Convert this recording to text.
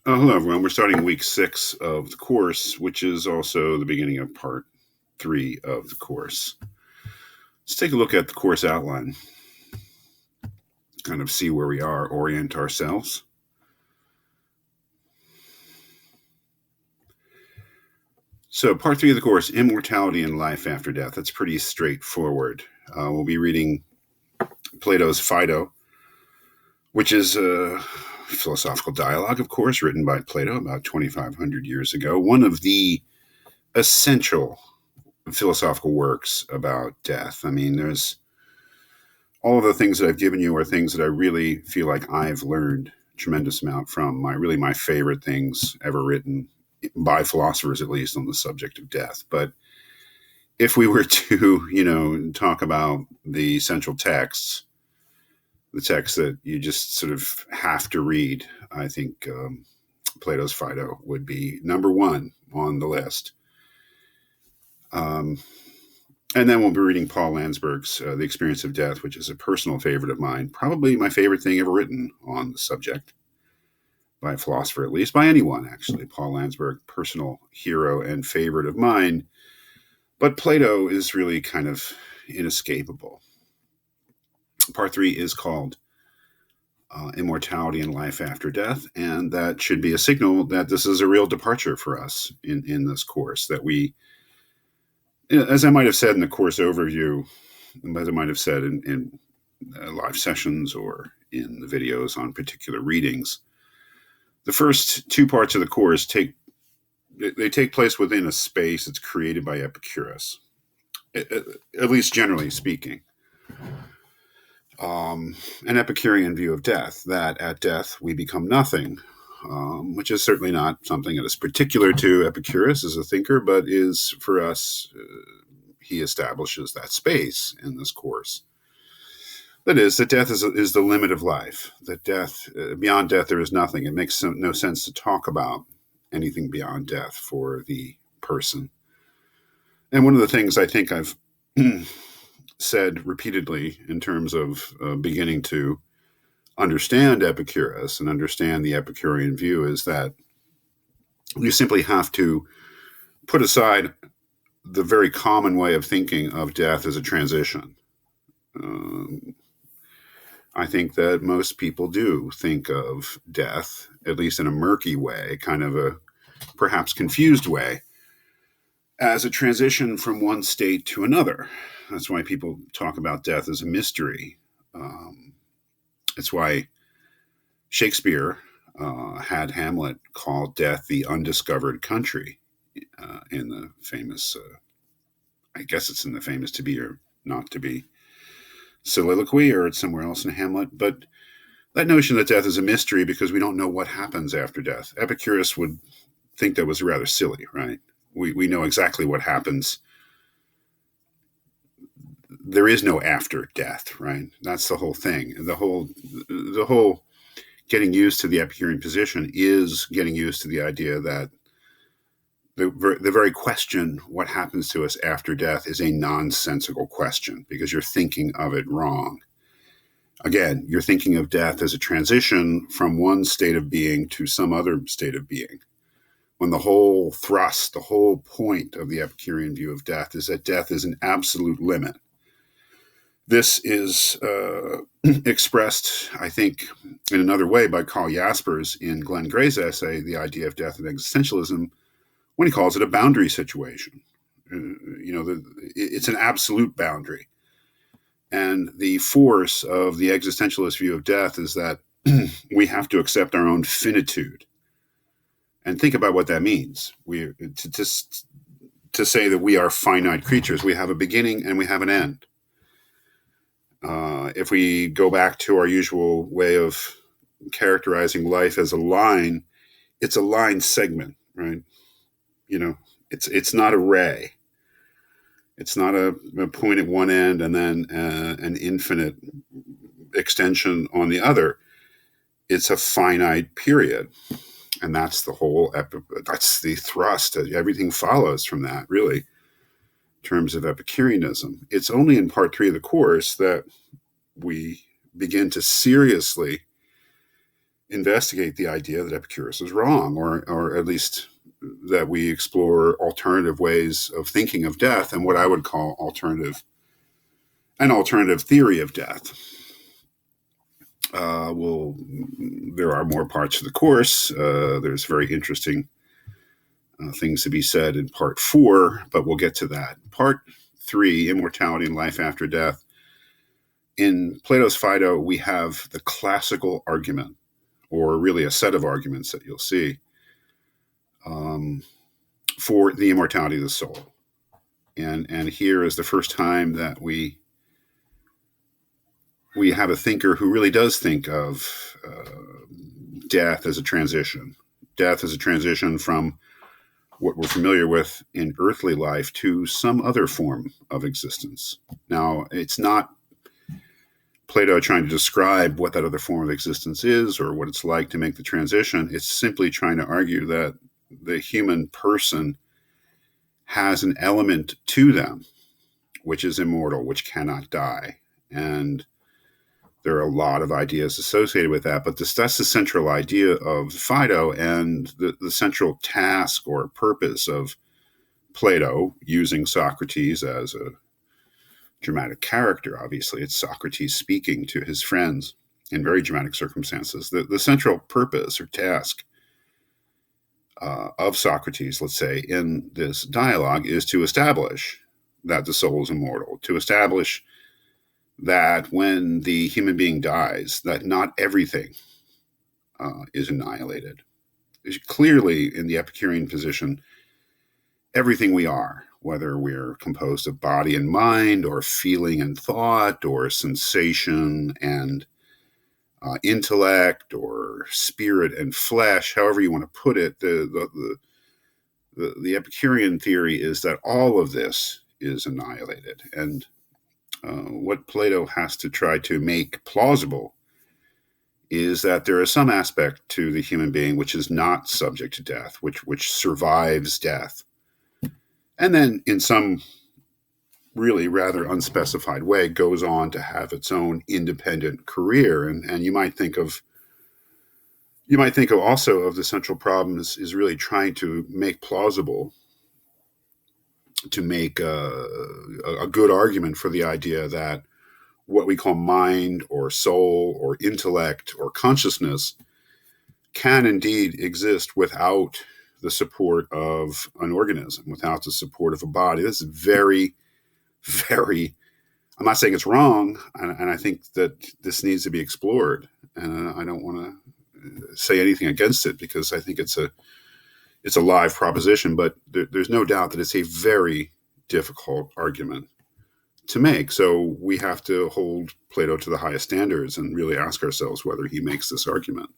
Hello, everyone. We're starting week 6 of the course, which is also the beginning of part 3 of the course. Let's take a look at the course outline, kind of see where we are, orient ourselves. So, part 3 of the course, Immortality and Life After Death. That's pretty straightforward. We'll be reading Plato's Phaedo, which is a philosophical dialogue, of course, written by Plato about 2,500 years ago. One of the essential philosophical works about death. I mean, there's all of the things that I've given you are things that I really feel like I've learned a tremendous amount from. My favorite things ever written by philosophers, at least, on the subject of death. But if we were to, talk about the central texts, the texts that you just sort of have to read, I think Plato's Phaedo would be number one on the list. And then we'll be reading Paul Landsberg's The Experience of Death, which is a personal favorite of mine, probably my favorite thing ever written on the subject, by a philosopher, at least, by anyone, actually. Paul Landsberg, personal hero and favorite of mine. But Plato is really kind of inescapable. Part 3 is called Immortality and Life After Death, and that should be a signal that this is a real departure for us in this course, that we, as I might have said in the course overview, as I might have said in live sessions or in the videos on particular readings, the first 2 parts of the course take place within a space that's created by Epicurus, at least generally speaking. An Epicurean view of death, that at death we become nothing, which is certainly not something that is particular to Epicurus as a thinker, but is for us, he establishes that space in this course. That is, that death is the limit of life, that death, beyond death there is nothing. It makes no sense to talk about anything beyond death for the person. And one of the things I think I've said repeatedly in terms of beginning to understand Epicurus and understand the Epicurean view is that you simply have to put aside the very common way of thinking of death as a transition. I think that most people do think of death, at least in a murky way, kind of a perhaps confused way, as a transition from one state to another. That's why people talk about death as a mystery. It's why Shakespeare had Hamlet call death the undiscovered country in the famous, I guess it's in the famous To Be or Not to Be soliloquy, or it's somewhere else in Hamlet. But that notion that death is a mystery because we don't know what happens after death, Epicurus would think that was rather silly, right? We know exactly what happens. There is no after death, right? That's the whole thing. The whole getting used to the Epicurean position is getting used to the idea that the very question, what happens to us after death, is a nonsensical question because you're thinking of it wrong. Again, you're thinking of death as a transition from one state of being to some other state of being, when the whole thrust, the whole point of the Epicurean view of death is that death is an absolute limit. This is expressed, I think, in another way by Carl Jaspers in Glenn Gray's essay, The Idea of Death and Existentialism, when he calls it a boundary situation. It's an absolute boundary. And the force of the existentialist view of death is that we have to accept our own finitude. And think about what that means. To say that we are finite creatures. We have a beginning and we have an end. If we go back to our usual way of characterizing life as a line, it's a line segment, right? It's not a ray. It's not a point at one end and then an infinite extension on the other. It's a finite period. And that's that's the thrust. Everything follows from that, really, in terms of Epicureanism. It's only in part 3 of the course that we begin to seriously investigate the idea that Epicurus is wrong, or at least that we explore alternative ways of thinking of death and what I would call an alternative theory of death. There are more parts of the course. There's very interesting things to be said in part 4, but we'll get to that. Part 3, immortality and life after death. In Plato's Phaedo, we have the classical argument, or really a set of arguments that you'll see, for the immortality of the soul. And here is the first time that we have a thinker who really does think of death as a transition. Death as a transition from what we're familiar with in earthly life to some other form of existence. Now, it's not Plato trying to describe what that other form of existence is or what it's like to make the transition. It's simply trying to argue that the human person has an element to them which is immortal, which cannot die. And there are a lot of ideas associated with that, but that's the central idea of Phaedo, and the central task or purpose of Plato, using Socrates as a dramatic character. Obviously, it's Socrates speaking to his friends in very dramatic circumstances. The central purpose or task of Socrates, let's say, in this dialogue is to establish that the soul is immortal, to establish that when the human being dies, that not everything is annihilated. Clearly, in the Epicurean position, everything we are, whether we're composed of body and mind, or feeling and thought, or sensation and intellect, or spirit and flesh, however you want to put it, the Epicurean theory is that all of this is annihilated. And what Plato has to try to make plausible is that there is some aspect to the human being which is not subject to death, which survives death. And then in some really rather unspecified way goes on to have its own independent career. And you might think of also of the central problem is really trying to make plausible, to make a good argument for the idea that what we call mind or soul or intellect or consciousness can indeed exist without the support of an organism, without the support of a body. This is very, very, I'm not saying it's wrong, and I think that this needs to be explored. And I don't want to say anything against it, because I think it's a live proposition, but there's no doubt that it's a very difficult argument to make. So we have to hold Plato to the highest standards and really ask ourselves whether he makes this argument.